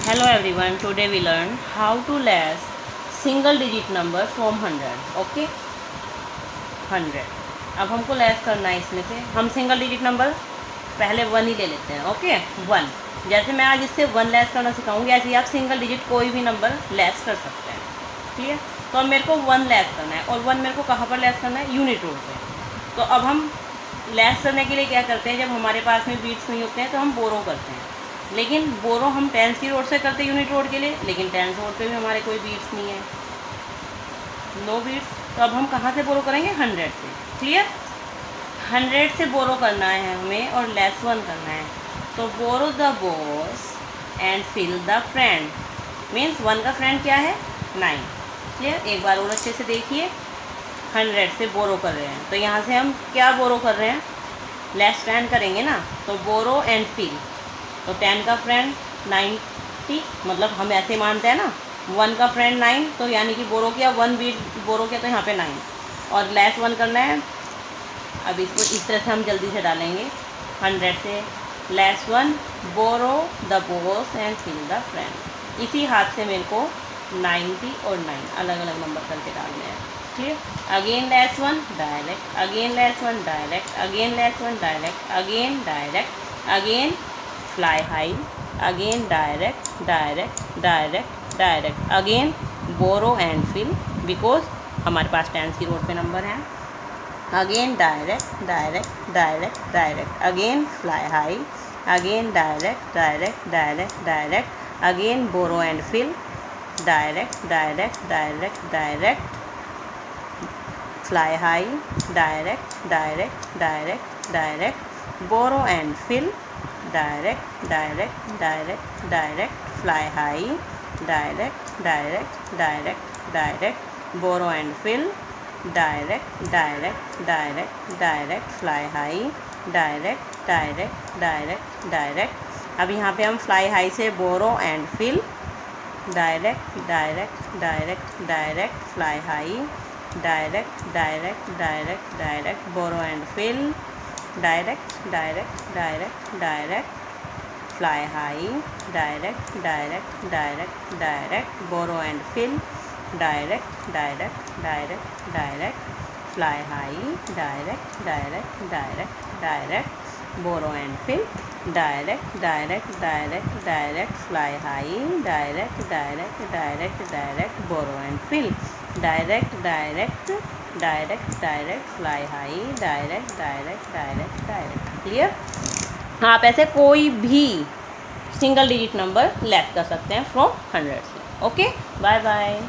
Hello everyone, today we learn how to less single digit number from 100. Okay 100। अब हमको less करना है इसमें से। हम सिंगल डिजिट नंबर पहले 1 ही ले लेते हैं। ओके 1। जैसे मैं आज इससे 1 लेस करना सिखाऊंगी, ऐसे ही आप सिंगल डिजिट कोई भी नंबर लेस कर सकते हैं। ठीक है, तो अब मेरे को 1 लेस करना है और 1 मेरे को कहाँ पर लेस करना है? यूनिट रोड पे। तो अब हम लेस करने के लिए क्या करते हैं, जब हमारे पास में बीट्स नहीं होते हैं तो हम बोरो करते हैं। लेकिन बोरो हम टेंस की रोड से करते हैं यूनिट रोड के लिए, लेकिन टेंस रोड पे भी हमारे कोई बीट्स नहीं है, नो बीट्स। तो अब हम कहाँ से बोरो करेंगे? 100 से। क्लियर? 100 से बोरो करना है हमें और लेस 1 करना है। तो borrow the boss and fill the friend means 1 का फ्रेंड क्या है? 9। क्लियर? एक बार और अच्छे से देखिए। 100 से बोरो कर रहे हैं तो यहाँ से हम क्या बोरो कर रहे हैं? लेस 10 करेंगे ना, तो बोरो एंड फिल। तो 10 का फ्रेंड 90, मतलब हम ऐसे मानते हैं ना, 1 का फ्रेंड 9, तो यानी कि बोरो किया 1 बीट बोरो किया तो यहाँ पे 9 और लेस 1 करना है। अब इसको इस तरह से हम जल्दी से डालेंगे। 100 से less 1 borrow the boss and fill the friend. इसी हाथ से मेरे को 90 और 9 अलग अलग नंबर करके डालने हैं। ठीक, again less 1 direct, again less 1 direct, again less 1 direct, again direct, again fly high, again direct, direct, direct, direct, again borrow and fill because हमारे पास टेंस की रोड पे नंबर है। again direct, direct, direct, direct, again fly high, again direct, direct, direct, direct, again borrow and fill, direct, direct, direct, direct, fly high, direct, direct, direct, direct, borrow and fill, direct, direct, direct, direct, fly high, direct, direct, direct, direct, borrow and fill, direct, direct, direct, direct, fly high, direct, direct, direct, direct। अब यहाँ पे हम fly high से borrow and fill, direct, direct, direct, direct, fly high, direct, direct, direct, direct, borrow and fill, direct, direct, direct, direct, fly high, direct, direct, direct, direct, borrow and fill, direct, direct, direct, direct, fly high, direct, direct, direct, direct, borrow and fill, direct, direct, direct, direct, fly high, direct, direct, direct, direct, borrow and fill, direct, direct, direct, direct, fly high, direct, direct, direct, direct। Clear? आप ऐसे कोई भी single digit number less कर सकते हैं from 100 से। Okay, bye bye.